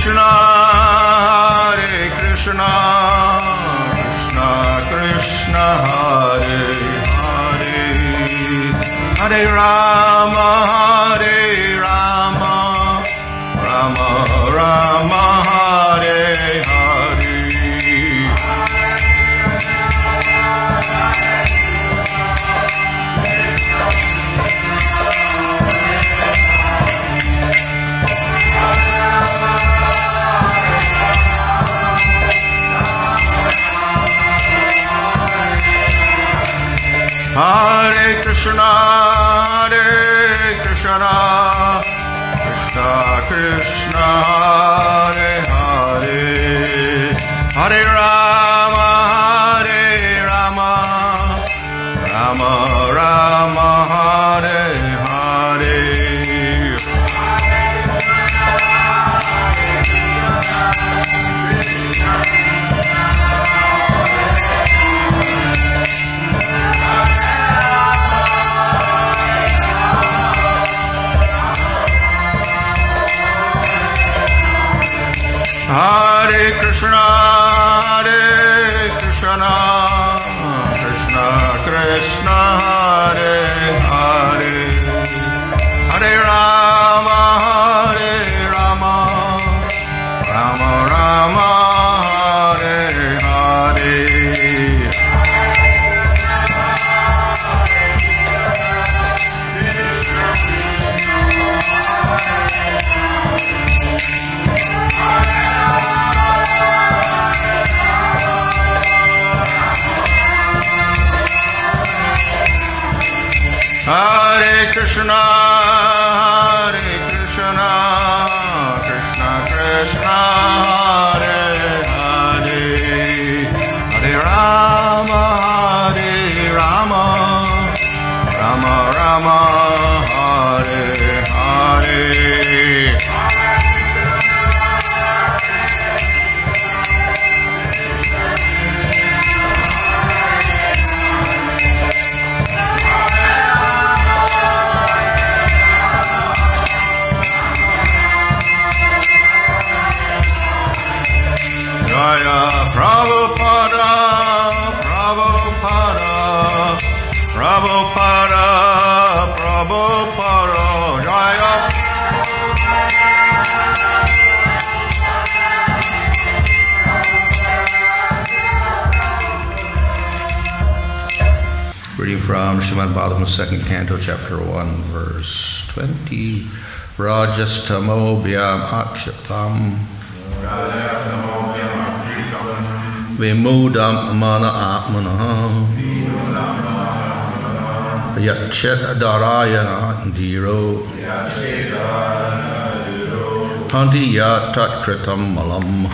Krishna, Krishna Krishna, Hare Hare, Hare Rama, Hare Rama, Rama Rama, Hare Hare. Hare Krishna, Krishna Krishna, Hare Hare, Hare Rama, Hare Rama, Rama Rama, Hare Hare. Hare Krishna, Krishna Krishna, Hare Hare, Hare Rama, Hare Rama, Rama Rama, Hare Hare. Hare Krishna, Krishna Krishna, Hare Hare, Hare Rama, Hare Rama, Rama Rama, Hare Hare. Jaya Prabhupada, Prabhupada, Prabhupada, Prabhupada, Jaya. Reading from Srimad Bhagavatam, 2nd Canto, Chapter 1, Verse 20. Rajastamo Bhyam Akshatam Vimudam Mana Atmana Yachet Darayana Dhiro Hanti Yatat Kritam Malam.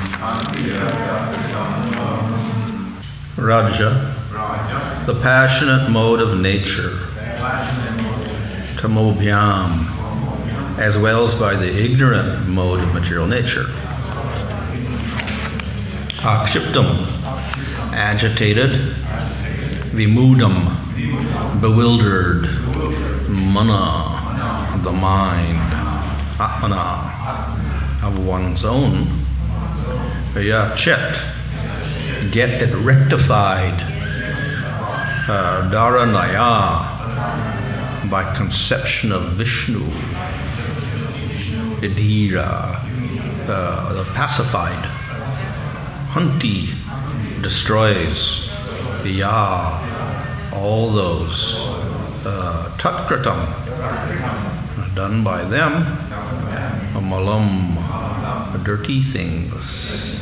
Raja, the passionate mode of nature, Tamobhyam, as well as by the ignorant mode of material nature. Akshiptam, agitated. Vimudam, bewildered. Mana, the mind. Atmana, of one's own. Yachet, get it rectified. Dharanaya, by conception of Vishnu. Idhira, the pacified. Hanti, destroys. Ya, all those. Tatkritam, done by them. Malam, dirty things.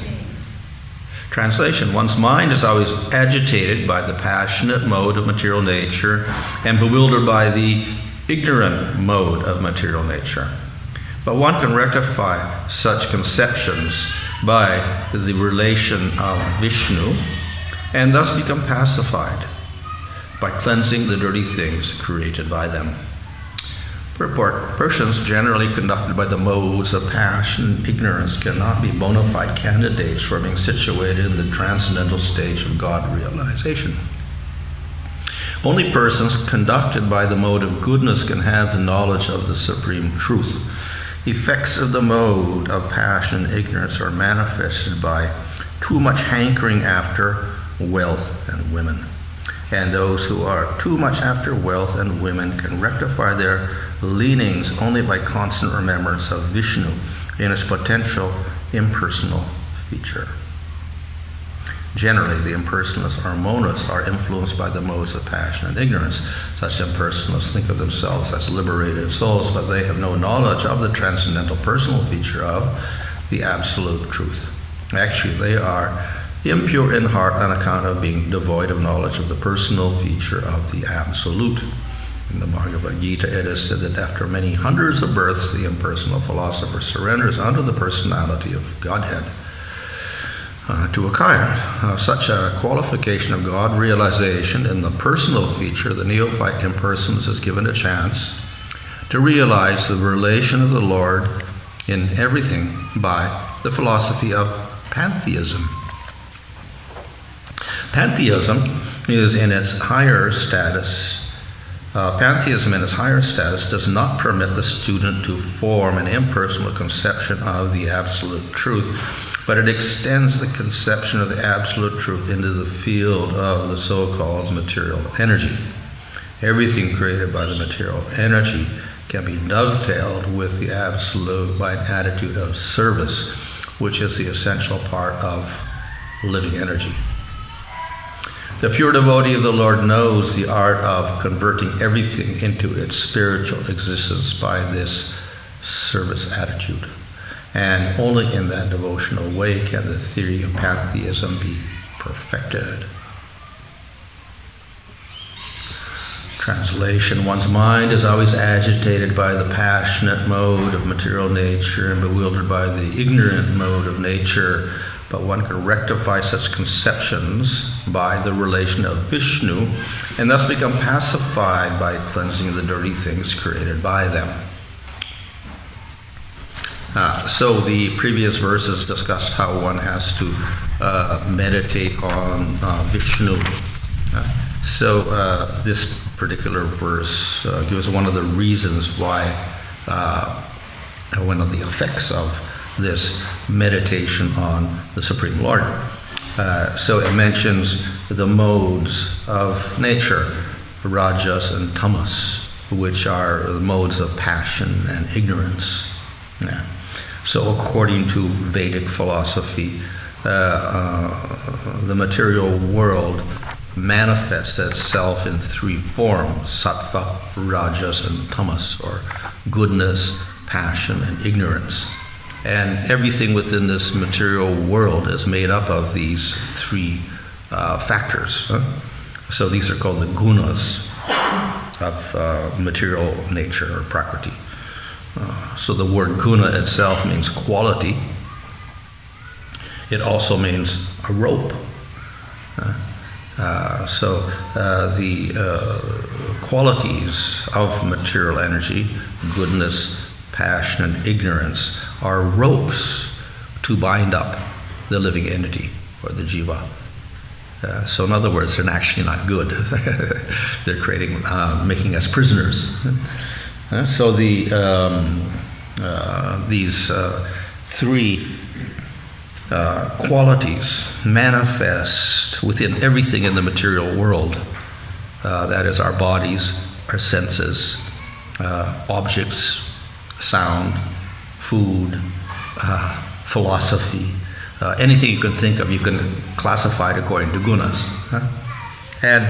Translation: one's mind is always agitated by the passionate mode of material nature and bewildered by the ignorant mode of material nature. But one can rectify such conceptions by the relation of Vishnu and thus become pacified by cleansing the dirty things created by them. Purport: persons generally conducted by the modes of passion and ignorance cannot be bona fide candidates for being situated in the transcendental stage of God realization. Only persons conducted by the mode of goodness can have the knowledge of the supreme truth. effects of the mode of passion and ignorance are manifested by too much hankering after wealth and women. And those who are too much after wealth and women can rectify their leanings only by constant remembrance of Vishnu in its potential impersonal feature. Generally, the impersonalists or monists are influenced by the modes of passion and ignorance. Such impersonalists think of themselves as liberated souls, but they have no knowledge of the transcendental personal feature of the absolute truth. Actually, they are impure in heart on account of being devoid of knowledge of the personal feature of the absolute. In the Bhagavad Gita, it is said that after many hundreds of births, the impersonal philosopher surrenders unto the personality of Godhead. To acquire such a qualification of God realization in the personal feature, the neophyte impersonalist is given a chance to realize the relation of the Lord in everything by the philosophy of pantheism. Pantheism is in its higher status. Pantheism in its higher status does not permit the student to form an impersonal conception of the absolute truth, but it extends the conception of the absolute truth into the field of the so-called material energy. Everything created by the material energy can be dovetailed with the absolute by an attitude of service, which is the essential part of living energy. The pure devotee of the Lord knows the art of converting everything into its spiritual existence by this service attitude. And only in that devotional way can the theory of pantheism be perfected. Translation: one's mind is always agitated by the passionate mode of material nature and bewildered by the ignorant mode of nature, but one can rectify such conceptions by the relation of Vishnu and thus become pacified by cleansing the dirty things created by them. So the previous verses discussed how one has to meditate on Vishnu. So this particular verse gives one of the reasons why, one of the effects of this meditation on the Supreme Lord. So it mentions the modes of nature, rajas and tamas, which are the modes of passion and ignorance. Yeah. So according to Vedic philosophy, the material world manifests itself in three forms: sattva, rajas, and tamas, or goodness, passion, and ignorance. And everything within this material world is made up of these three factors. So these are called the gunas of material nature or prakriti. So the word guna itself means quality. It also means a rope. So the qualities of material energy, goodness, passion, and ignorance, are ropes to bind up the living entity, or the jiva. So in other words, they're actually not good. They're making us prisoners. So these three qualities manifest within everything in the material world. That is, our bodies, our senses, objects, sound, food, philosophy, anything you can think of, you can classify it according to gunas. And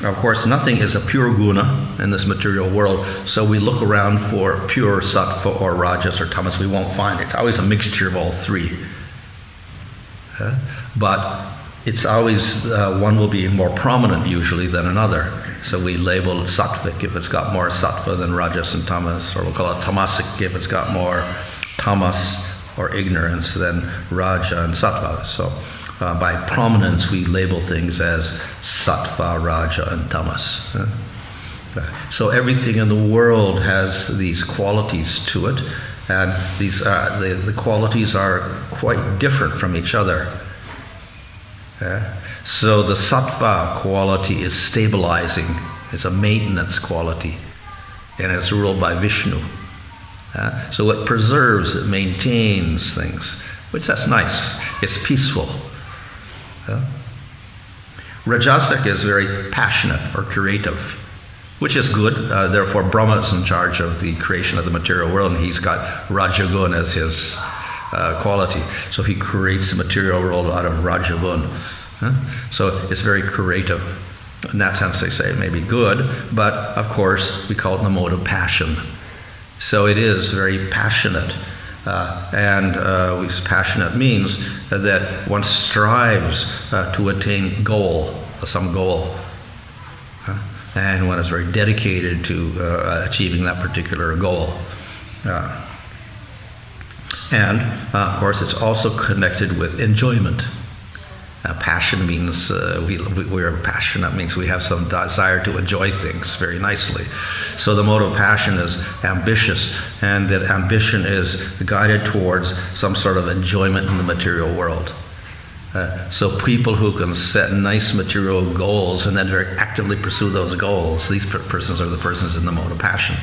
of course, nothing is a pure guna in this material world, so we look around for pure sattva or rajas or tamas. We won't find it. It's always a mixture of all three. But it's always, one will be more prominent usually than another. So we label it sattvic if it's got more sattva than rajas and tamas, or we'll call it tamasic if it's got more tamas or ignorance than raja and sattva. So by prominence we label things as sattva, raja, and tamas. So everything in the world has these qualities to it, and these the qualities are quite different from each other. So the sattva quality is stabilizing, it's a maintenance quality, and it's ruled by Vishnu. So it preserves, it maintains things, which that's nice. It's peaceful. Rajasic is very passionate or creative, which is good. Therefore, Brahma is in charge of the creation of the material world, and he's got Rajagun as his quality. So he creates the material world out of Rajagun. So it's very creative. In that sense, they say it may be good, but of course, we call it the mode of passion. So it is very passionate. Passionate means that one strives to attain some goal. And one is very dedicated to achieving that particular goal. Of course, it's also connected with enjoyment. Passion means we're passionate, means we have some desire to enjoy things very nicely. So the mode of passion is ambitious, and that ambition is guided towards some sort of enjoyment in the material world. So people who can set nice material goals and then very actively pursue those goals, these persons are the persons in the mode of passion.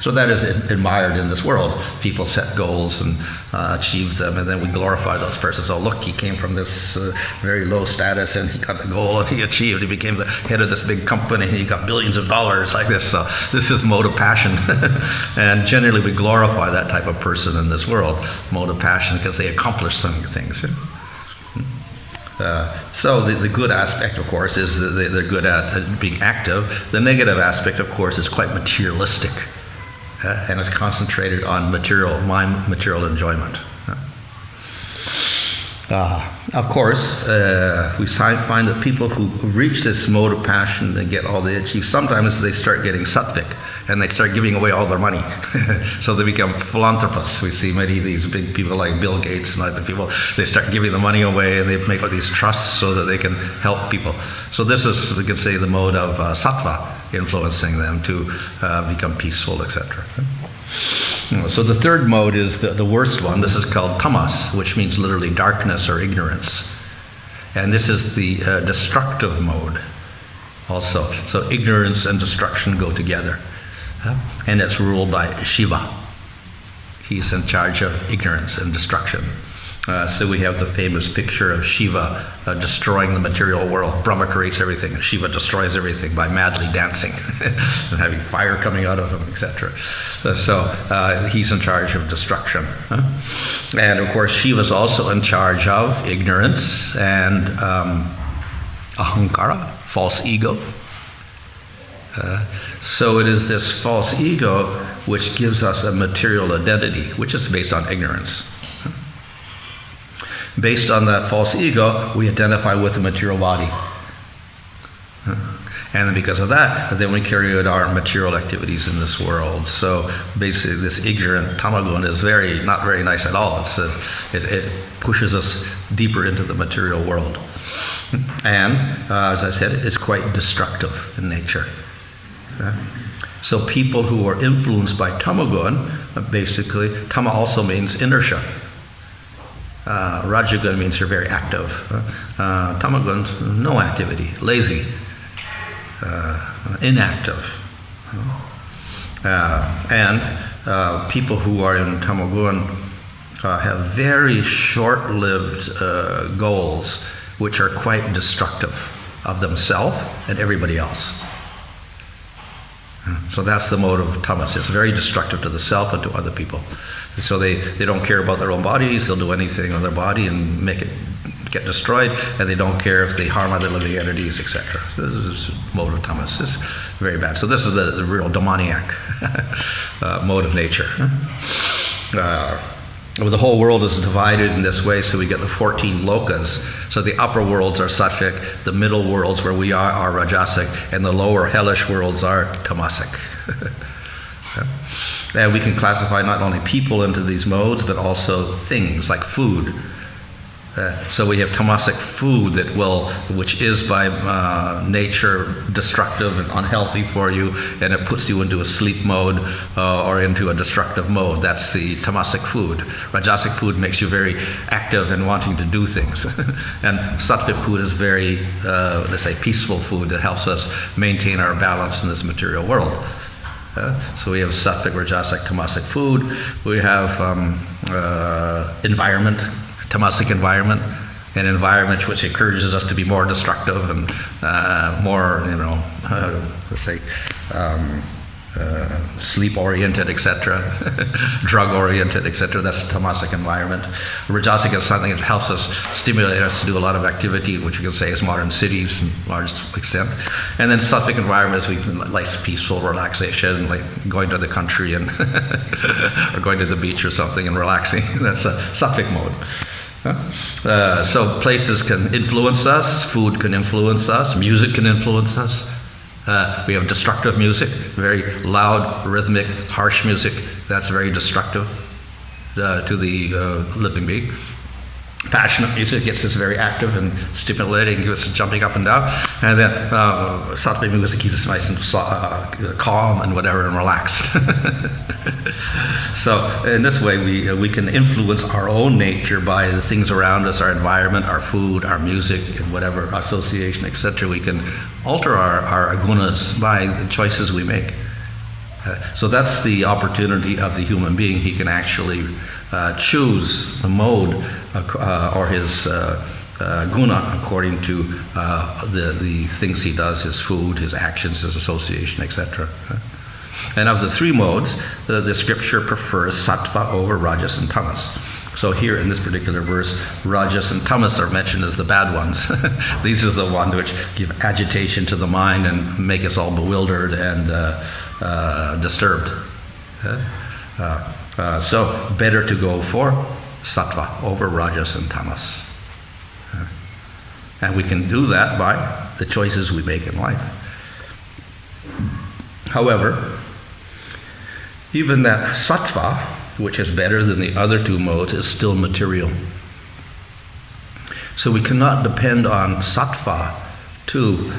So that is admired in this world. People set goals and achieve them, and then we glorify those persons. Oh, look, he came from this very low status, and he got the goal, and he achieved. He became the head of this big company, and he got billions of dollars like this. So this is mode of passion. And generally we glorify that type of person in this world, mode of passion, because they accomplish some things. So the good aspect, of course, is that they're good at being active. The negative aspect, of course, is quite materialistic. And is concentrated on material enjoyment. Of course, we find that people who reach this mode of passion and get all they achieve, sometimes they start getting sattvic, and they start giving away all their money. So they become philanthropists. We see many of these big people like Bill Gates and other people, they start giving the money away, and they make all these trusts so that they can help people. So this is, we can say, the mode of sattva influencing them to become peaceful, etc. So the third mode is the worst one. This is called tamas, which means literally darkness or ignorance. And this is the destructive mode also. So ignorance and destruction go together. And it's ruled by Shiva. He's in charge of ignorance and destruction. So we have the famous picture of Shiva destroying the material world. Brahma creates everything, and Shiva destroys everything by madly dancing and having fire coming out of him, etc. So he's in charge of destruction. And of course, Shiva's also in charge of ignorance and ahankara, false ego. So it is this false ego which gives us a material identity, which is based on ignorance. Based on that false ego, we identify with the material body. And because of that, then we carry out our material activities in this world. So basically, this ignorant tamagun is not very nice at all. It pushes us deeper into the material world. And, as I said, it's quite destructive in nature. So people who are influenced by tamagun, basically, tama also means inertia. Rajagun means you're very active. Tamagun, no activity, lazy, inactive. And people who are in tamagun have very short-lived goals, which are quite destructive of themselves and everybody else. So that's the mode of tamas. It's very destructive to the self and to other people. So they don't care about their own bodies. They'll do anything on their body and make it get destroyed, and they don't care if they harm other living entities, etc. So this is mode of tamas. It's very bad. So this is the real demoniac mode of nature. The whole world is divided in this way, so we get the 14 lokas. So the upper worlds are sattvic, the middle worlds where we are rajasic, and the lower hellish worlds are tamasic. And we can classify not only people into these modes, but also things like food. So we have tamasic food which is by nature destructive and unhealthy for you, and it puts you into a sleep mode or into a destructive mode. That's the tamasic food. Rajasic food makes you very active and wanting to do things. And sattvic food is very, let's say, peaceful food that helps us maintain our balance in this material world. So we have sattvic, rajasic, tamasic food. We have environment, tamasic environment, an environment which encourages us to be more destructive and more, let's say, sleep-oriented, etc., drug-oriented, etc. That's the tamasic environment. Rajasic is something that helps us, stimulate us to do a lot of activity, which you can say is modern cities in large extent. And then sattvic environment is we like peaceful relaxation, like going to the country and or going to the beach or something and relaxing. That's a sattvic mode. So places can influence us, food can influence us, music can influence us. We have destructive music, very loud, rhythmic, harsh music. That's very destructive to the living being. Passionate music gets us very active and stimulating, gets us jumping up and down. And then sattvic music keeps us nice and calm and whatever and relaxed. So in this way, we can influence our own nature by the things around us, our environment, our food, our music, and whatever association, etc. We can alter our gunas by the choices we make. So that's the opportunity of the human being. He can actually choose the mode or his guna according to the things he does, his food, his actions, his association, etc. And of the three modes, the scripture prefers sattva over rajas and tamas. So here in this particular verse, rajas and tamas are mentioned as the bad ones. These are the ones which give agitation to the mind and make us all bewildered and disturbed. So better to go for sattva over rajas and tamas. And we can do that by the choices we make in life. However, even that sattva, which is better than the other two modes, is still material. So we cannot depend on sattva to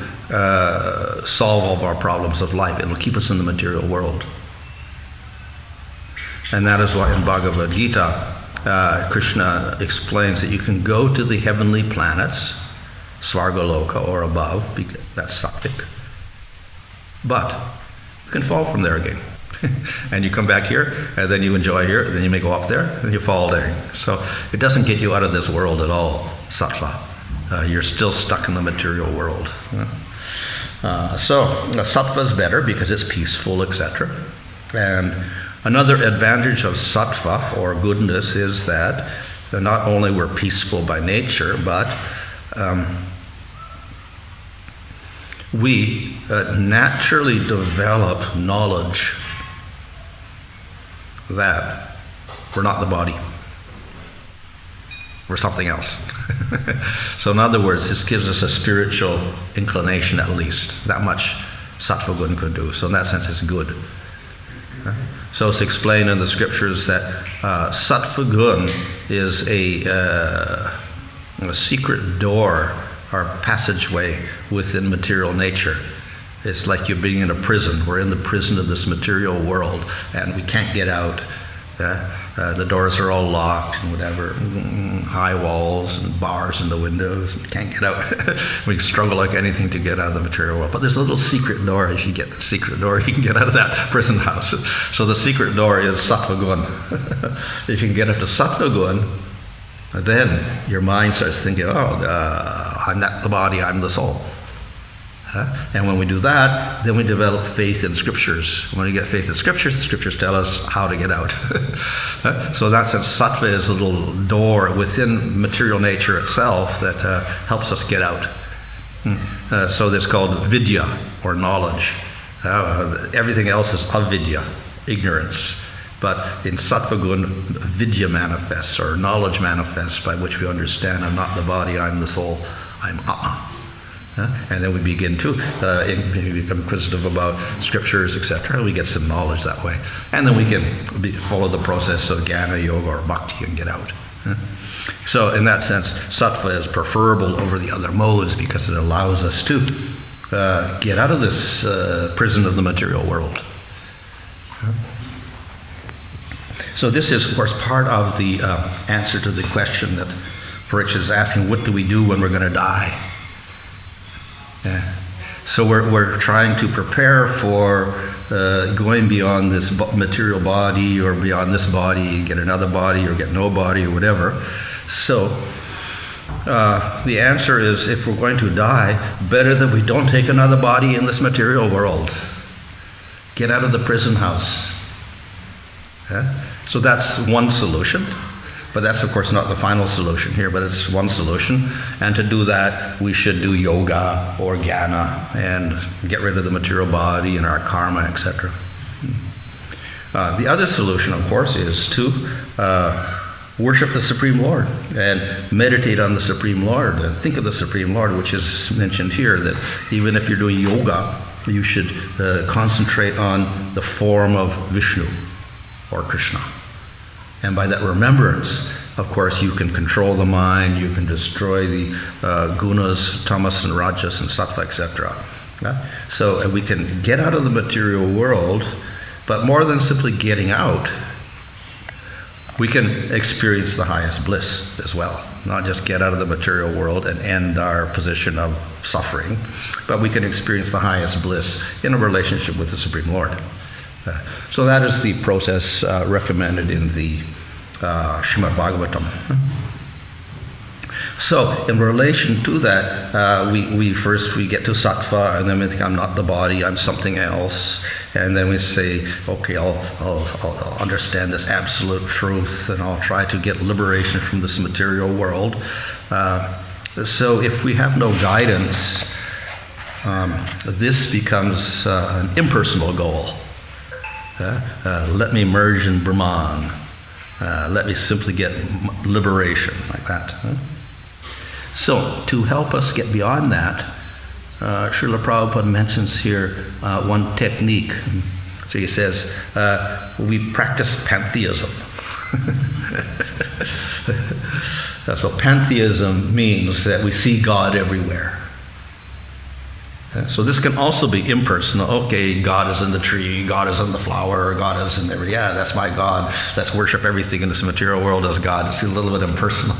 solve all of our problems of life. It will keep us in the material world. And that is why in Bhagavad Gita, Krishna explains that you can go to the heavenly planets, Svargaloka or above, that's sattvic, but you can fall from there again. And you come back here, and then you enjoy here, and then you may go up there, and you fall there. So it doesn't get you out of this world at all, sattva. You're still stuck in the material world. So sattva is better because it's peaceful, etc. And another advantage of sattva, or goodness, is that not only we're peaceful by nature, but we naturally develop knowledge that we're not the body. We're something else. So in other words, this gives us a spiritual inclination at least. That much sattva gun could do. So in that sense, it's good. So it's explained in the scriptures that sattva gun is a secret door or passageway within material nature. It's like you're being in a prison. We're in the prison of this material world, and we can't get out. The doors are all locked and whatever, high walls and bars in the windows, and can't get out. We struggle like anything to get out of the material world. But there's a little secret door. If you get the secret door, you can get out of that prison house. So the secret door is sattva gun. If you can get up to sattva gun, then your mind starts thinking, I'm not the body, I'm the soul. And when we do that, then we develop faith in scriptures. When we get faith in scriptures, the scriptures tell us how to get out. So in that sense, sattva is a little door within material nature itself that helps us get out. So that's called vidya, or knowledge. Everything else is avidya, ignorance. But in sattva gun, vidya manifests, or knowledge manifests, by which we understand I'm not the body, I'm the soul, I'm Atma. And then we begin to become inquisitive about scriptures, etc. We get some knowledge that way. And then we can follow the process of jnana, yoga, or bhakti and get out. So in that sense, sattva is preferable over the other modes because it allows us to get out of this prison of the material world. So this is, of course, part of the answer to the question that Parikshit is asking, what do we do when we're going to die? So we're trying to prepare for going beyond this material body, or beyond this body, get another body, or get no body, or whatever. So the answer is, if we're going to die, better that we don't take another body in this material world. Get out of the prison house. Yeah? So that's one solution. But that's, of course, not the final solution here, but it's one solution. And to do that, we should do yoga or jnana and get rid of the material body and our karma, etc. The other solution, of course, is to worship the Supreme Lord and meditate on the Supreme Lord. And think of the Supreme Lord, which is mentioned here, that even if you're doing yoga, you should concentrate on the form of Vishnu or Krishna. And by that remembrance, of course, you can control the mind, you can destroy the gunas, tamas and rajas and sattva, etc. So we can get out of the material world, but more than simply getting out, we can experience the highest bliss as well. Not just get out of the material world and end our position of suffering, but we can experience the highest bliss in a relationship with the Supreme Lord. So that is the process recommended in the Srimad Bhagavatam. So in relation to that, we first get to sattva, and then we think, I'm not the body, I'm something else. And then we say, okay, I'll understand this absolute truth, and I'll try to get liberation from this material world. So if we have no guidance, this becomes an impersonal goal. Let me merge in Brahman. Let me simply get liberation, like that. So, to help us get beyond that, Srila Prabhupada mentions here one technique. So he says, we practice pantheism. So pantheism means that we see God everywhere. So this can also be impersonal. Okay, God is in the tree, God is in the flower, God is in every, yeah, that's my God. Let's worship everything in this material world as God. It's a little bit impersonal.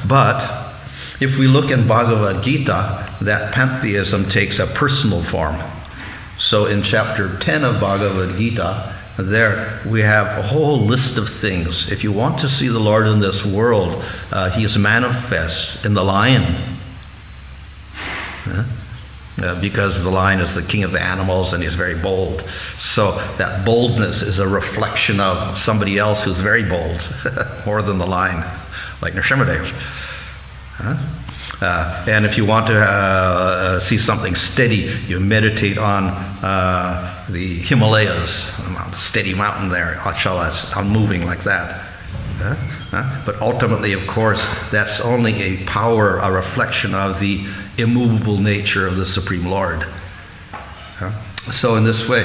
But if we look in Bhagavad Gita, that pantheism takes a personal form. So in chapter 10 of Bhagavad Gita, there we have a whole list of things. If you want to see the Lord in this world, he is manifest in the lion. Because the lion is the king of the animals and he's very bold. So that boldness is a reflection of somebody else who's very bold, more than the lion, like Nrsimhadev. And if you want to see something steady, you meditate on the Himalayas, a steady mountain there, Achalas, unmoving like that. But ultimately, of course, that's only a power, a reflection of the immovable nature of the Supreme Lord. So in this way,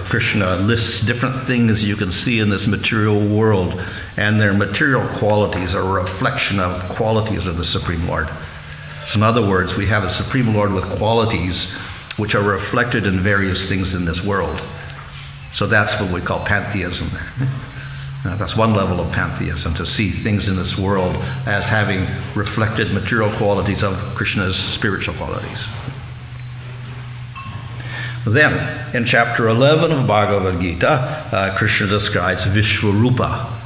Krishna lists different things you can see in this material world, and their material qualities are a reflection of qualities of the Supreme Lord. So in other words, we have a Supreme Lord with qualities which are reflected in various things in this world. So that's what we call pantheism. That's one level of pantheism, to see things in this world as having reflected material qualities of Krishna's spiritual qualities. Then, in chapter 11 of Bhagavad Gita, Krishna describes Vishvarupa.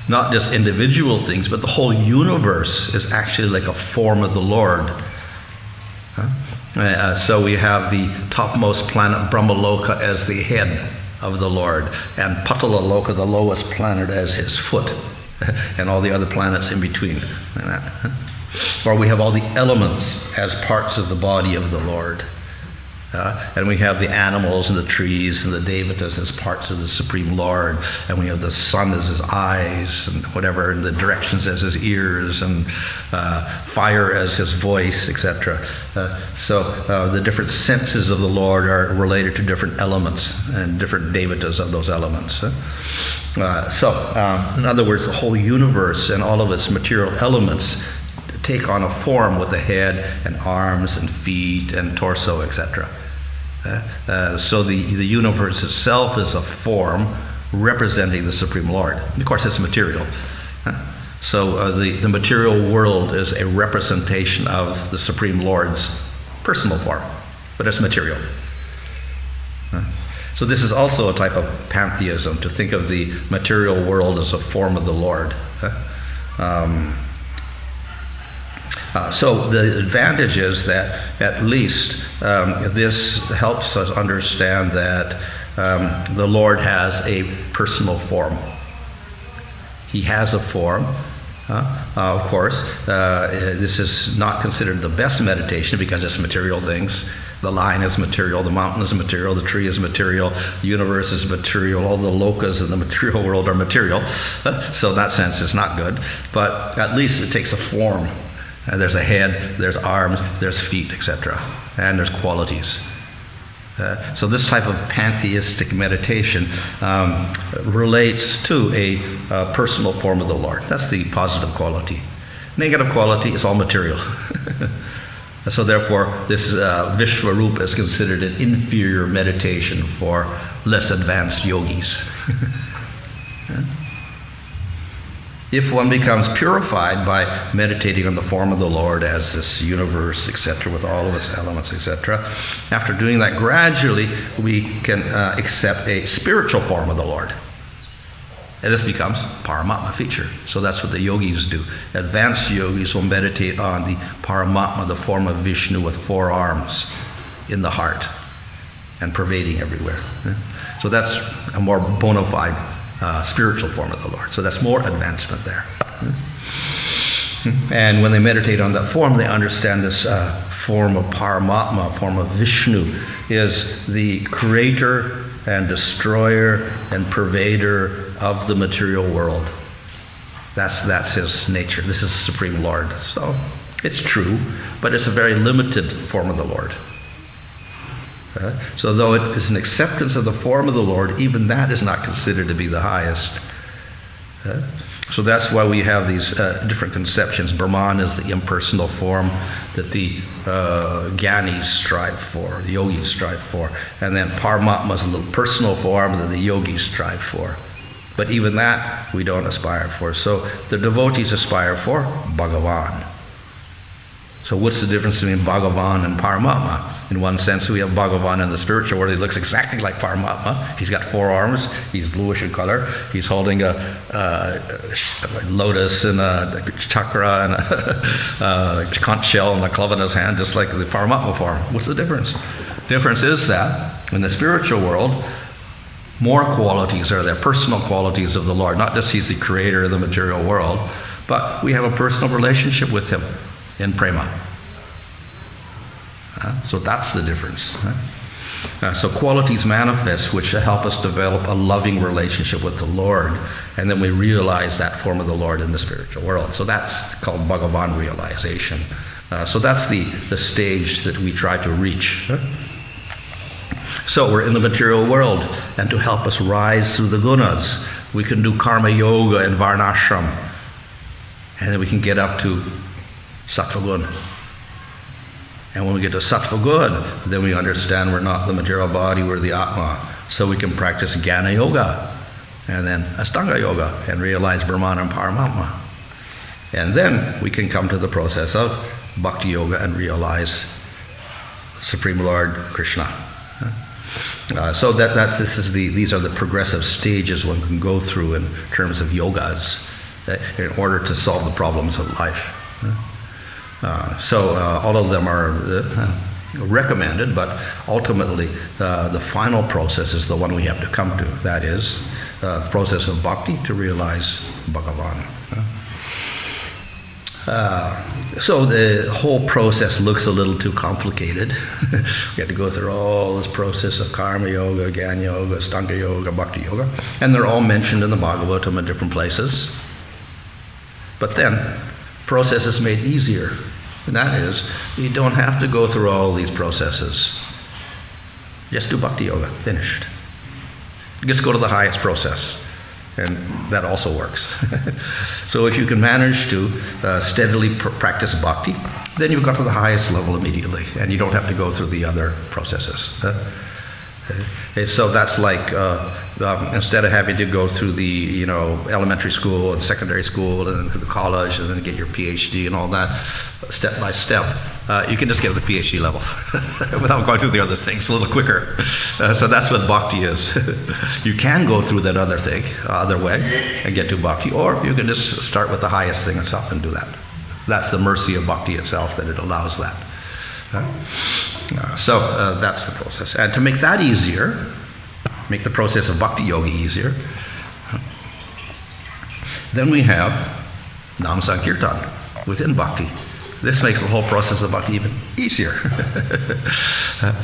Not just individual things, but the whole universe is actually like a form of the Lord. So we have the topmost planet, Brahmaloka, as the head of the Lord, and Patalaloka, the lowest planet, as his foot, and all the other planets in between. Or we have all the elements as parts of the body of the Lord. And we have the animals and the trees and the devatas as parts of the Supreme Lord, and we have the sun as his eyes and whatever, and the directions as his ears, and fire as his voice, etc. So the different senses of the Lord are related to different elements and different devatas of those elements. In other words, the whole universe and all of its material elements take on a form with a head and arms and feet and torso, etc. So the universe itself is a form representing the Supreme Lord. Of course, it's material. So the material world is a representation of the Supreme Lord's personal form, but it's material. So this is also a type of pantheism, to think of the material world as a form of the Lord. So the advantage is that at least this helps us understand that the Lord has a personal form. He has a form. Of course, this is not considered the best meditation because it's material things. The line is material, the mountain is material, the tree is material, the universe is material, all the lokas in the material world are material. So in that sense, it's not good. But at least it takes a form. There's a head, there's arms, there's feet, etc. And there's qualities. So this type of pantheistic meditation relates to a personal form of the Lord. That's the positive quality. Negative quality is all material. So therefore, this Vishwarupa is considered an inferior meditation for less advanced yogis. If one becomes purified by meditating on the form of the Lord as this universe, etc., with all of its elements, etc., after doing that, gradually we can accept a spiritual form of the Lord. And this becomes Paramatma feature. So that's what the yogis do. Advanced yogis will meditate on the Paramatma, the form of Vishnu with 4 arms in the heart and pervading everywhere. So that's a more bona fide spiritual form of the Lord. So that's more advancement there. And when they meditate on that form, they understand this form of Paramatma, form of Vishnu, is the creator and destroyer and pervader of the material world. That's his nature. This is the Supreme Lord. So it's true, but it's a very limited form of the Lord. So though it is an acceptance of the form of the Lord, even that is not considered to be the highest. So that's why we have these different conceptions. Brahman is the impersonal form that the Gyanis strive for, the yogis strive for. And then Paramatma is a little personal form that the yogis strive for. But even that we don't aspire for. So the devotees aspire for Bhagavan. So what's the difference between Bhagavan and Paramatma? In one sense, we have Bhagavan in the spiritual world. He looks exactly like Paramatma. He's got 4 arms. He's bluish in color. He's holding a lotus and a chakra and a conch shell and a club in his hand, just like the Paramatma form. What's the difference? The difference is that in the spiritual world, more qualities are there, personal qualities of the Lord. Not just he's the creator of the material world, but we have a personal relationship with him in prema. So that's the difference. So qualities manifest which help us develop a loving relationship with the Lord, and then we realize that form of the Lord in the spiritual world. So that's called Bhagavan realization. So that's the stage that we try to reach. So we're in the material world, and to help us rise through the gunas, we can do karma yoga and varnashram, and then we can get up to sattva gun. And when we get to sattva gun, then we understand we're not the material body, we're the Atma. So we can practice Jnana yoga, and then Astanga yoga, and realize Brahman and Paramatma. And then we can come to the process of Bhakti yoga and realize Supreme Lord Krishna. So these are the progressive stages one can go through in terms of yogas in order to solve the problems of life. So all of them are recommended, but ultimately the final process is the one we have to come to. That is the process of bhakti to realize Bhagavan. So the whole process looks a little too complicated. We have to go through all this process of karma yoga, jnana yoga, astanga yoga, bhakti yoga, and they're all mentioned in the Bhagavatam in different places. But then, process is made easier, and that is, you don't have to go through all these processes. Just do bhakti yoga, finished. Just go to the highest process. And that also works. So if you can manage to steadily practice bhakti, then you've got to the highest level immediately, and you don't have to go through the other processes. So that's like instead of having to go through the elementary school and secondary school and then to the college and then get your PhD and all that step by step, you can just get to the PhD level without going through the other things a little quicker. So that's what bhakti is. You can go through that other thing, other way, and get to bhakti, or you can just start with the highest thing and stop and do that. That's the mercy of bhakti itself, that it allows that. So that's the process. And to make that easier, make the process of bhakti yoga easier, then we have Nam Sankirtan within bhakti. This makes the whole process of bhakti even easier.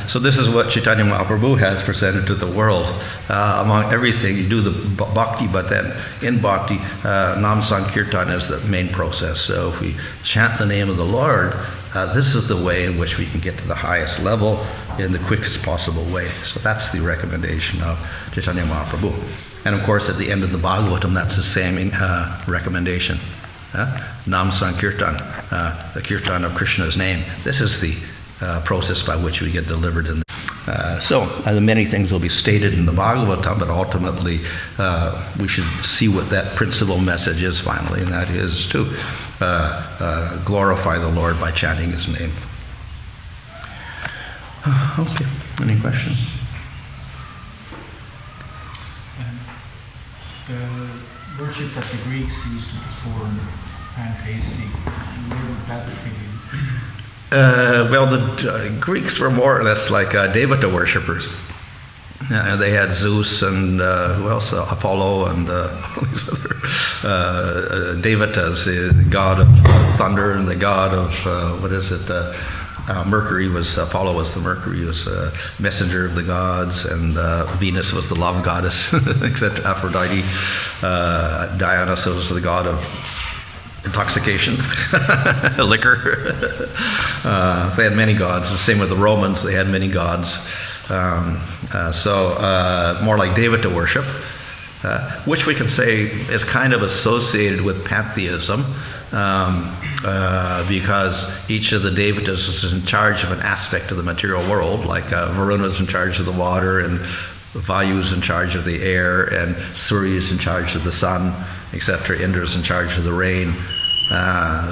So this is what Chaitanya Mahaprabhu has presented to the world. Among everything, you do the bhakti, but then in bhakti, Nam Sankirtan is the main process. So if we chant the name of the Lord, this is the way in which we can get to the highest level in the quickest possible way. So that's the recommendation of Chaitanya Mahaprabhu. And of course, at the end of the Bhagavatam, that's the same recommendation. Nam Sankirtan, the kirtan of Krishna's name. This is the process by which we get delivered. So many things will be stated in the Bhagavatam, but ultimately we should see what that principal message is finally, and that is to glorify the Lord by chanting His name. Okay, any questions? The worship that the Greeks used to perform pantheistic, where would that fit in? Well, the Greeks were more or less like Devata worshippers. They had Zeus and who else? Apollo and all these other Devatas, the god of thunder and the god of Mercury was, Apollo was the Mercury, was a messenger of the gods, and Venus was the love goddess, except Aphrodite. Dionysus was the god of intoxication, liquor. They had many gods. The same with the Romans, they had many gods. So more like Devata worship, which we can say is kind of associated with pantheism, because each of the Devatas is in charge of an aspect of the material world, like Varuna is in charge of the water, and Vayu is in charge of the air, and Surya is in charge of the sun, etc. Indra is in charge of the rain.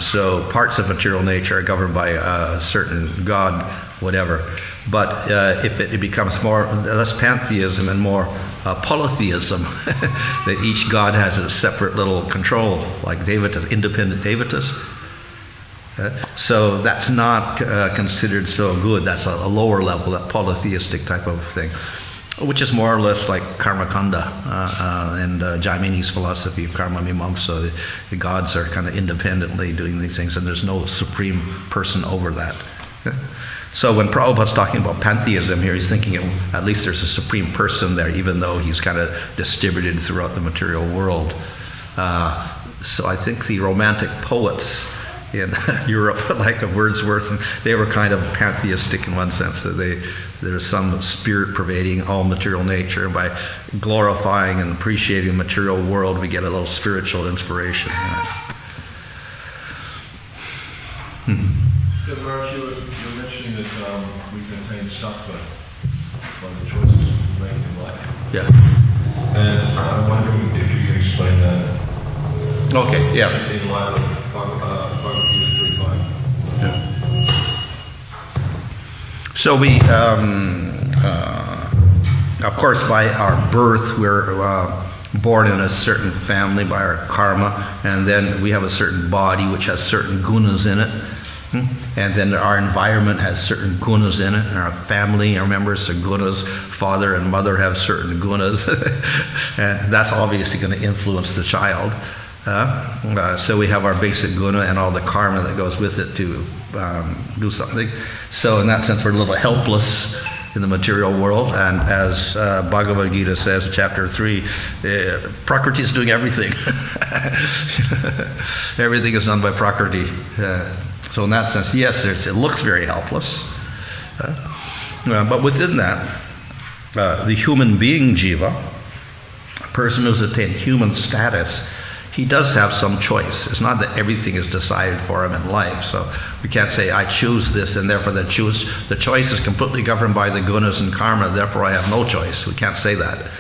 So parts of material nature are governed by a certain god, whatever. But if it becomes less pantheism and more polytheism, that each god has a separate little control, like Devatas, independent Devatas. So that's not considered so good. That's a lower level, that polytheistic type of thing, which is more or less like Karmakanda and Jaimini's philosophy of Karma Mimamsa. The gods are kind of independently doing these things, and there's no supreme person over that. So when Prabhupada's talking about pantheism here, he's thinking at least there's a supreme person there, even though he's kind of distributed throughout the material world. So I think the romantic poets in Europe, like of Wordsworth, they were kind of pantheistic in one sense, that there's some spirit pervading all material nature, and by glorifying and appreciating the material world, we get a little spiritual inspiration. So, Maharaj, you're mentioning that we contain sattva by the choices we make in life. Yeah. And I'm wondering if you can explain that. Okay, yeah. In light of Bhagavad Gita 3.5. Yeah. So we, of course, by our birth, we're born in a certain family by our karma, and then we have a certain body which has certain gunas in it. And then our environment has certain gunas in it, and our family, our members are gunas, father and mother have certain gunas, and that's obviously going to influence the child. So we have our basic guna and all the karma that goes with it to do something. So in that sense, we're a little helpless in the material world, and as Bhagavad Gita says, chapter 3, Prakriti is doing everything. Everything is done by Prakriti. So in that sense, yes, it looks very helpless. But within that, the human being jiva, a person who's attained human status, he does have some choice. It's not that everything is decided for him in life. So we can't say, I choose this, and therefore the choice is completely governed by the gunas and karma, therefore I have no choice. We can't say that.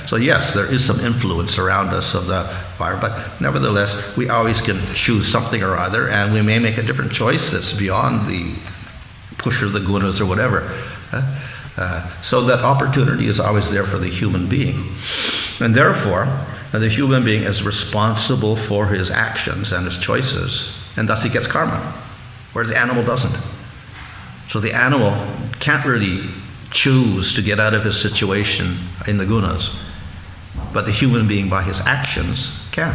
So yes, there is some influence around us of the fire, but nevertheless, we always can choose something or other, and we may make a different choice that's beyond the push of the gunas or whatever. So that opportunity is always there for the human being. And therefore, the human being is responsible for his actions and his choices, and thus he gets karma, whereas the animal doesn't. So the animal can't really choose to get out of his situation in the gunas, but the human being by his actions can.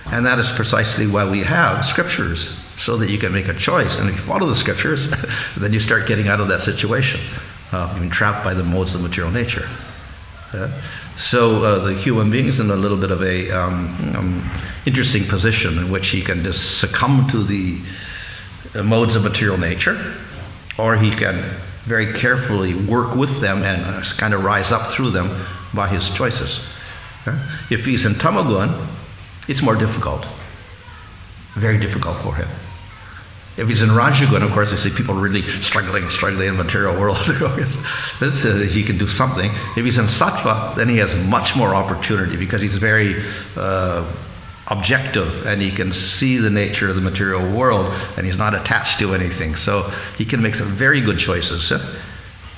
And that is precisely why we have scriptures, so that you can make a choice. And if you follow the scriptures, then you start getting out of that situation, being trapped by the modes of material nature. So the human being is in a little bit of a interesting position in which he can just succumb to the modes of material nature, or he can very carefully work with them and kind of rise up through them by his choices. If he's in tamagun, it's more difficult, very difficult for him. If he's in rajagun, of course, I see people really struggling in the material world. He can do something. If he's in sattva, then he has much more opportunity, because he's very objective, and he can see the nature of the material world, and he's not attached to anything. So he can make some very good choices.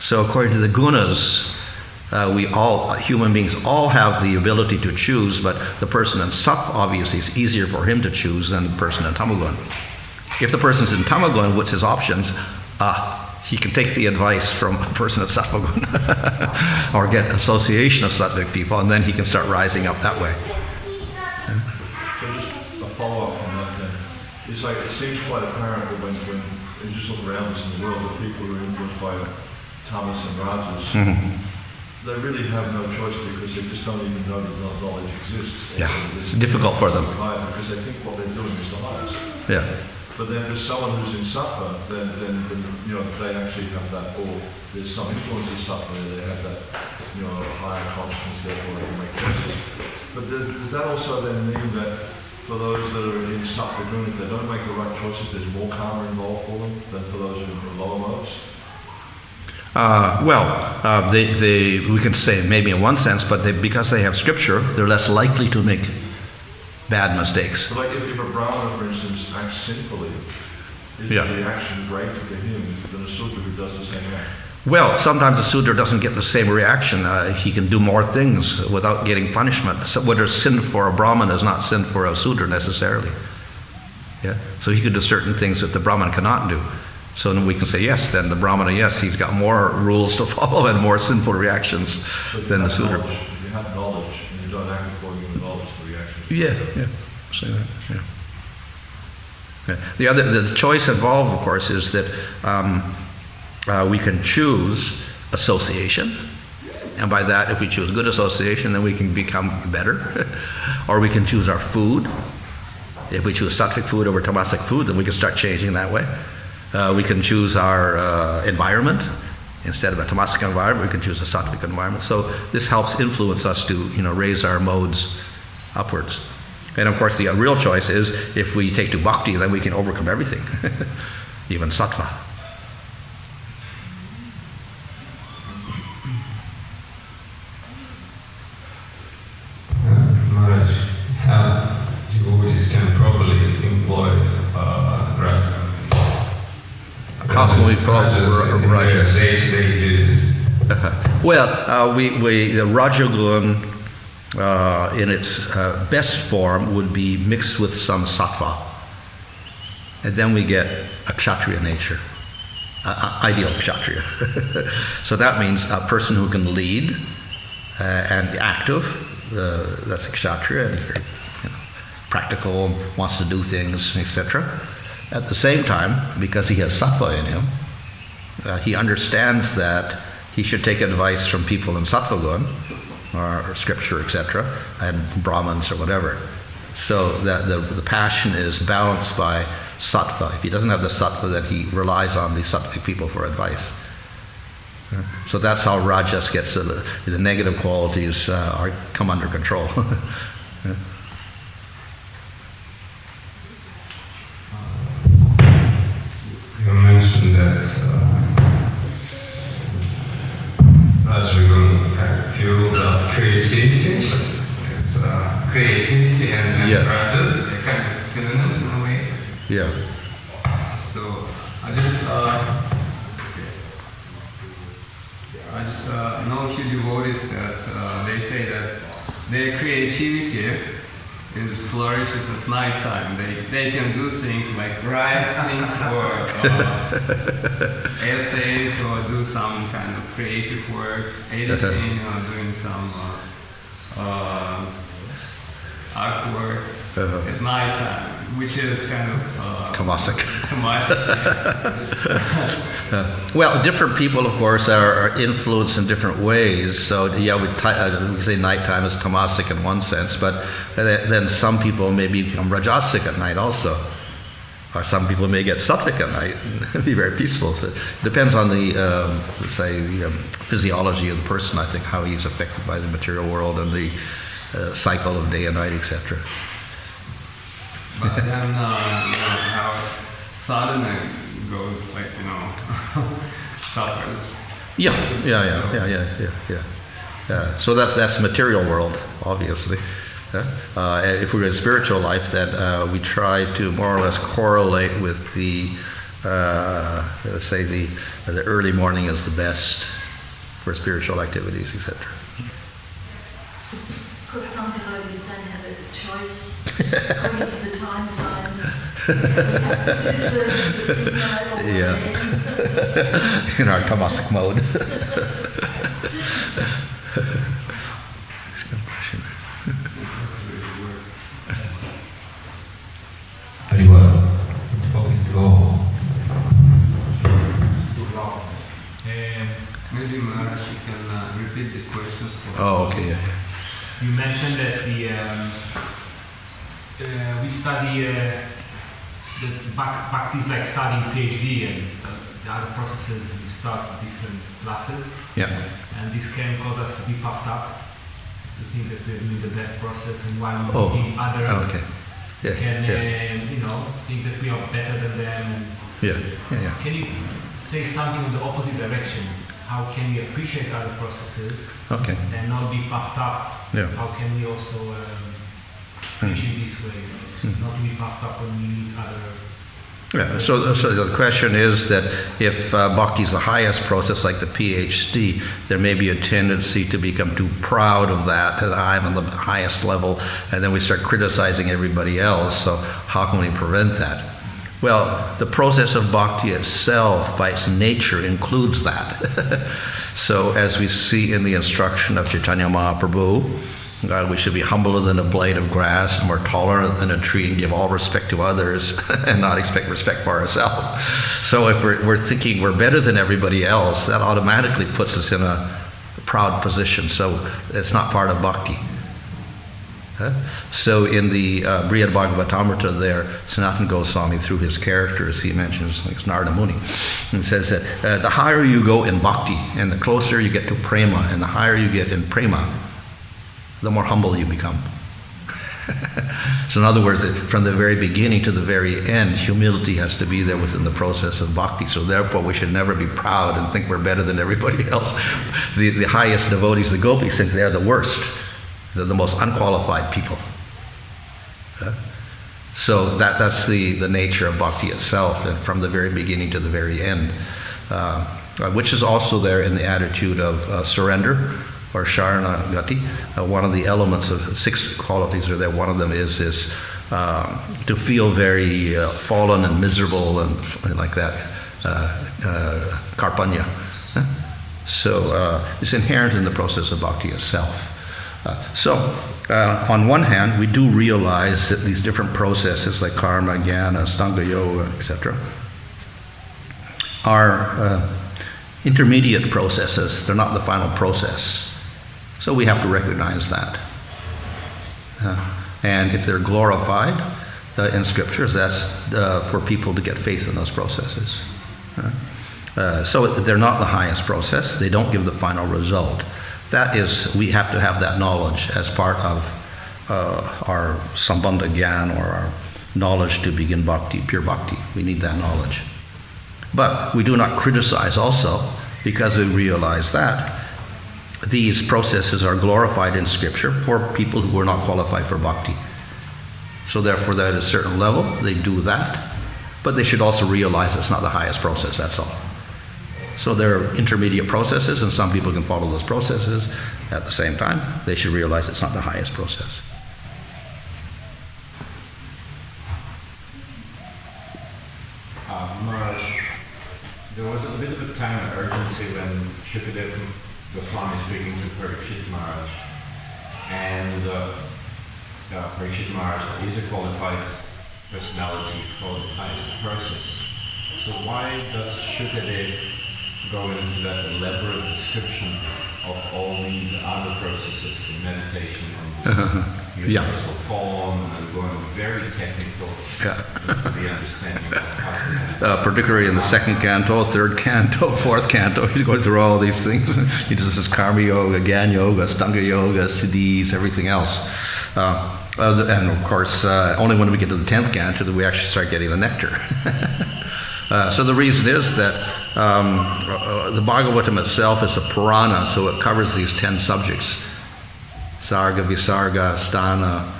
So according to the gunas, we all, human beings, all have the ability to choose, but the person in sattva, obviously, it's easier for him to choose than the person in tamagun. If the person's in tamagun, what's his options? He can take the advice from a person of sattvagun or get association of sattvic people, and then he can start rising up that way. So just a follow-up on that then. It's like, it seems quite apparent that when you just look around us in the world, that people who are influenced by tamas and rajas, they really have no choice, because they just don't even know that knowledge exists. Yeah, it's difficult for them. Because they think what they're doing is the highest. Yeah. But then for someone who's in sattva, then you know, they actually have that, or there's some influence in sattva, they have that, you know, higher consciousness, therefore they can make choices. But does that also then mean that for those that are in sattva guna, if they don't make the right choices, there's more karma involved for them than for those who are in lower modes? We can say maybe in one sense, but because they have scripture, they're less likely to make bad mistakes. But like if a brahmana, for instance, acts sinfully, is the reaction greater to him than a sudra who does the same act? Well, sometimes a sudra doesn't get the same reaction. He can do more things without getting punishment. So what is sin for a brahmana is not sin for a sudra necessarily. Yeah. So he could do certain things that the brahmana cannot do. So then we can say, yes, then the brahmana, yes, he's got more rules to follow and more sinful reactions than the sudra. If you have knowledge and you don't act according to the knowledge, the reaction. Yeah. Say that. Yeah. The choice involved, of course, is that we can choose association, and by that, if we choose good association, then we can become better. Or we can choose our food. If we choose sattvic food over tamasic food, then we can start changing that way. We can choose our environment. Instead of a tamasic environment, we can choose a sattvic environment. So this helps influence us to, raise our modes upwards. And of course, the real choice is, if we take to bhakti, then we can overcome everything, even sattva. Maharaj, how devotees can properly employ How can we properly rajas? Day-to-day duties. Well, the rajagun in its best form would be mixed with some sattva, and then we get a kshatriya nature, ideal kshatriya. So that means a person who can lead and be active. That's a kshatriya, and very practical, wants to do things, etc. At the same time, because he has sattva in him, he understands that he should take advice from people in sattvagun, or scripture, etc., and brahmins or whatever. So that the passion is balanced by sattva. If he doesn't have the sattva, then he relies on the sattvic people for advice. So that's how rajas gets the negative qualities come under control. You mentioned that Rajagun fuels It's creativity and Yeah. rapture, they're kind of synonyms in a way. Yeah. So I just know a few devotees that they say that their creativity is flourishes at night time. They can do things like write things or essays or do some kind of creative work, editing or doing some artwork at night time, which is kind of Tamasic. yeah. Well, different people, of course, are influenced in different ways. So, yeah, we say nighttime is tamasic in one sense, but then some people may become rajasic at night also. Or some people may get sattvic at night and be very peaceful. So it depends on the, physiology of the person, I think, how he's affected by the material world and the cycle of day and night, etc. But then, how sadhana goes, suffers. Yeah. So that's material world, obviously. If we're in spiritual life, then we try to more or less correlate with the, let's say the early morning is the best for spiritual activities, etc. Could some devotees then have a choice according to the time signs? Yeah. In our tamasic mode. Very well. It's probably go. Maybe Maharaj, you can repeat the questions for Oh, okay. Yeah. You mentioned that we study the bhakti is like studying PhD, and the other processes we start different classes. Yeah. And this can cause us to be puffed up, to think that we're doing the best process, and while Oh, we think others okay. Yeah. can, Yeah. think that we are better than them. And Yeah. can you say something in the opposite direction? How can we appreciate other processes Okay. and not be puffed up? Yeah. How can we also appreciate this way? Not to be puffed up when we meet other. Yeah, so the question is that if bhakti is the highest process, like the PhD, there may be a tendency to become too proud of that I'm on the highest level, and then we start criticizing everybody else. So how can we prevent that? Well, the process of bhakti itself, by its nature, includes that. So as we see in the instruction of Chaitanya Mahaprabhu, we should be humbler than a blade of grass, more tolerant than a tree, and give all respect to others and not expect respect for ourselves. So if we're thinking we're better than everybody else, that automatically puts us in a proud position. So it's not part of bhakti. So in the Srimad Bhagavatam there, Sanatana Goswami, through his characters, he mentions like Narada Muni, and says that the higher you go in bhakti, and the closer you get to prema, and the higher you get in prema, the more humble you become. So in other words, from the very beginning to the very end, humility has to be there within the process of bhakti. So therefore we should never be proud and think we're better than everybody else. The highest devotees, the gopis, think they're the worst. They're the most unqualified people. So that's the nature of bhakti itself, and from the very beginning to the very end, which is also there in the attitude of surrender, or sharanagati. One of the elements of 6 qualities are there. One of them is to feel very fallen and miserable and like that, karpanya. So it's inherent in the process of bhakti itself. So on one hand, we do realize that these different processes like karma, jnana, stanga yoga, etc., are intermediate processes. They're not the final process. So we have to recognize that. And if they're glorified in scriptures, that's for people to get faith in those processes. So they're not the highest process. They don't give the final result. That is, we have to have that knowledge as part of our sambandha gyan, or our knowledge to begin bhakti, pure bhakti. We need that knowledge. But we do not criticize also, because we realize that these processes are glorified in Scripture for people who are not qualified for bhakti. So therefore, at a certain level, they do that, but they should also realize it's not the highest process, that's all. So there are intermediate processes, and some people can follow those processes. At the same time, they should realize it's not the highest process. Maharaj, there was a bit of a time of urgency when Shukadeva Goswami speaking to Parikshit Maharaj, and Parikshit Maharaj is a qualified personality for the highest process. So why does Shukadeva go into that elaborate description of all these other processes in meditation and universal form and going very technical into the understanding of how to meditate? Particularly in the second canto, third canto, fourth canto, he's going through all these things. He just says karma yoga, gyan yoga, stanga yoga, siddhis, everything else. And of course, only when we get to the 10th canto do we actually start getting the nectar. So the reason is that the Bhagavatam itself is a Purana, so it covers these 10 subjects. Sarga, Visarga, Sthana,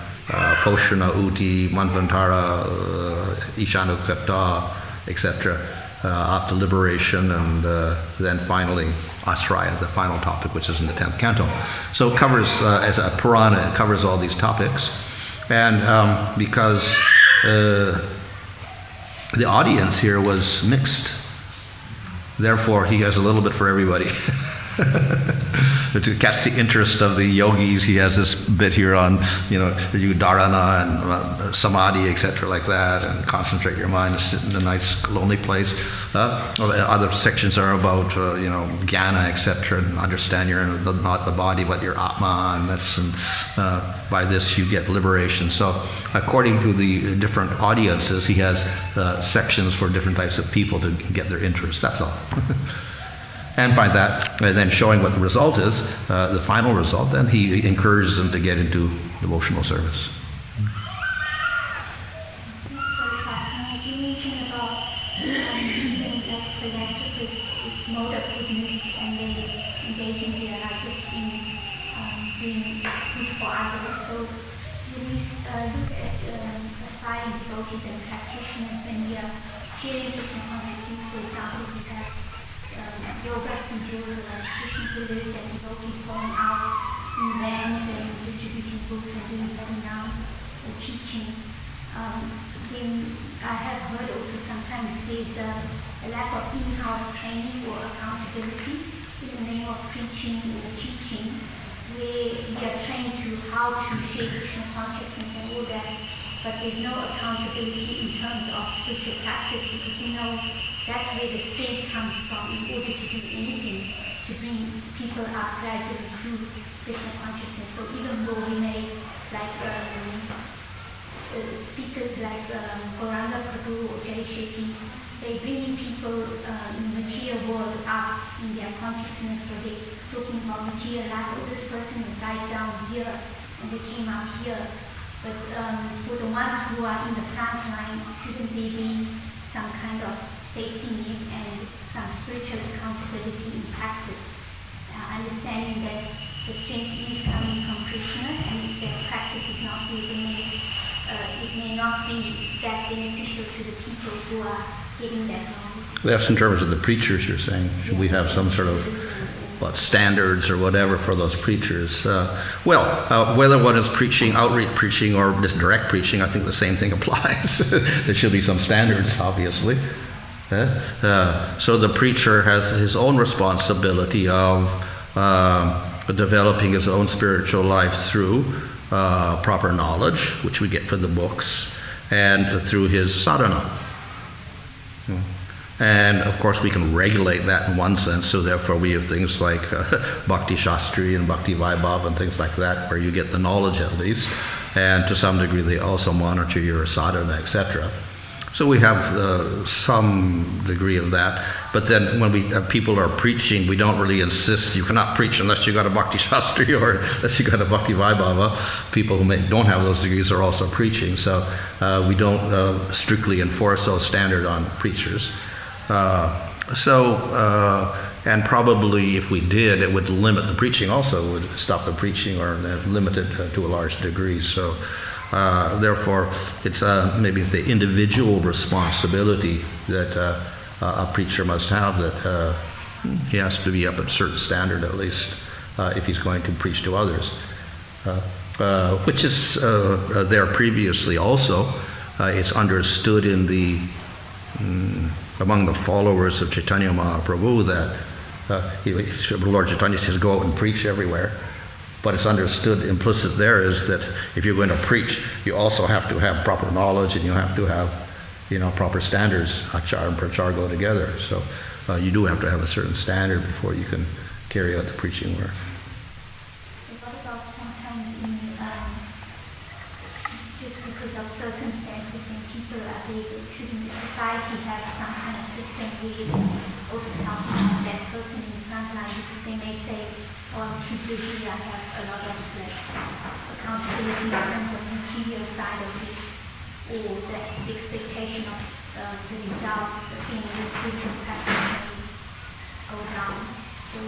Poshana, Uti, Manvantara, Ishanukata, etc. Up to liberation, and then finally Asraya, the final topic, which is in the 10th canto. So it covers, as a Purana, it covers all these topics. And because the audience here was mixed, therefore he has a little bit for everybody. To catch the interest of the yogis, he has this bit here on, you dharana and samadhi, etc., like that, and concentrate your mind, sit in a nice lonely place. Other sections are about, jnana, etc., and understand you're not the body, but your atma, and by this you get liberation. So, according to the different audiences, he has sections for different types of people to get their interest. That's all. And by that, then showing what the result is, the final result, then he encourages them to get into devotional service. You mentioned about philanthropists, its mode of goodness, and they engage in their lives in doing good for others. So when we look at aspiring devotees and practitioners, when we are sharing Krishna consciousness, for example, we have yoga studios or Krishna Buddhists and devotees going out in vans and distributing books and doing seminars or teaching. Then I have heard also sometimes there's a lack of in-house training or accountability in the name of preaching or teaching, where we are trained to how to share Krishna consciousness and all that, but there's no accountability in terms of spiritual practice, because that's where the state comes from in order to do anything to bring people up gradually to Krishna consciousness. So even though we may, like speakers like Gauranga Prabhu or Jai Shetty, they bring in people in the material world up in their consciousness, so they're talking about material life. Oh, this person was died down here and they came up here. But for the ones who are in the front line, shouldn't there be some kind of safety net and some spiritual accountability in practice? Understanding that the strength is coming from Krishna, and if their practice is not good, it may not be that beneficial to the people who are getting that knowledge. That's in terms of the preachers, you're saying. Should we have some sort of standards or whatever for those preachers? Whether one is preaching, outreach preaching, or just direct preaching, I think the same thing applies. There should be some standards, obviously. So the preacher has his own responsibility of developing his own spiritual life through proper knowledge, which we get from the books, and through his sadhana. And of course we can regulate that in one sense, so therefore we have things like Bhakti Shastri and Bhakti Vaibhav and things like that, where you get the knowledge at least, and to some degree they also monitor your sadhana, etc. So we have some degree of that, but then when people are preaching, we don't really insist, you cannot preach unless you got a Bhakti Shastri or unless you got a Bhakti Vaibhava. People who don't have those degrees are also preaching, so we don't strictly enforce those standards on preachers. And probably if we did, it would limit the preaching also, it would stop the preaching or limit it to a large degree. So therefore, it's maybe the individual responsibility that a preacher must have, that he has to be up at a certain standard at least if he's going to preach to others. Which is there previously also. It's understood in the among the followers of Chaitanya Mahaprabhu that Lord Chaitanya says go out and preach everywhere. But it's understood implicit there is that if you're going to preach, you also have to have proper knowledge and you have to have, proper standards. Achar and prachar go together. So you do have to have a certain standard before you can carry out the preaching work. What about sometimes just because of circumstances and people are able, shouldn't the society have some kind of system where you also help that person in the front line, because they may say, simply here I have a lot of accountability in terms of material side of it, or the expectation of the results, the thing is spiritual practice may go down. So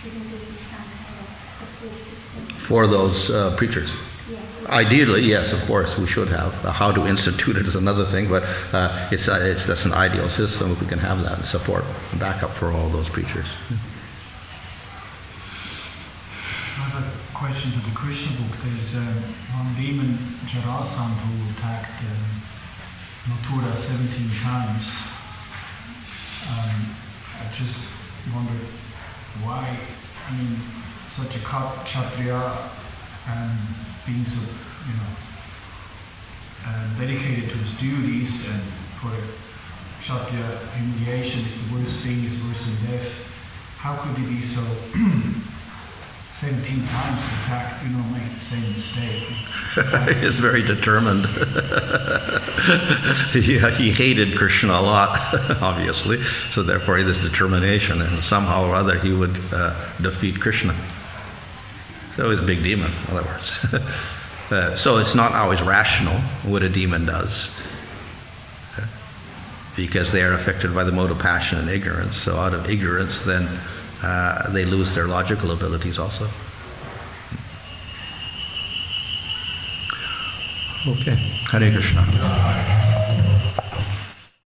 shouldn't there be some kind of support system? For those preachers? Yeah. Ideally, yes, of course, we should have. How to institute it is another thing, but that's an ideal system if we can have that support and backup for all those preachers. I have a question to the Krishna book. There's one demon, Jarasandha, who attacked Mathura 17 times. I just wondered why, such a Kshatriya and being so, dedicated to his duties, and for a Kshatriya, humiliation is the worst thing, is worse than death. How could he be so 17 times to attack, make the same mistake? He is very determined. he hated Krishna a lot, obviously, so therefore he has this determination, and somehow or other he would defeat Krishna. So he's a big demon, in other words. So it's not always rational what a demon does, because they are affected by the mode of passion and ignorance. So out of ignorance, then they lose their logical abilities also. Okay, Hare Krishna.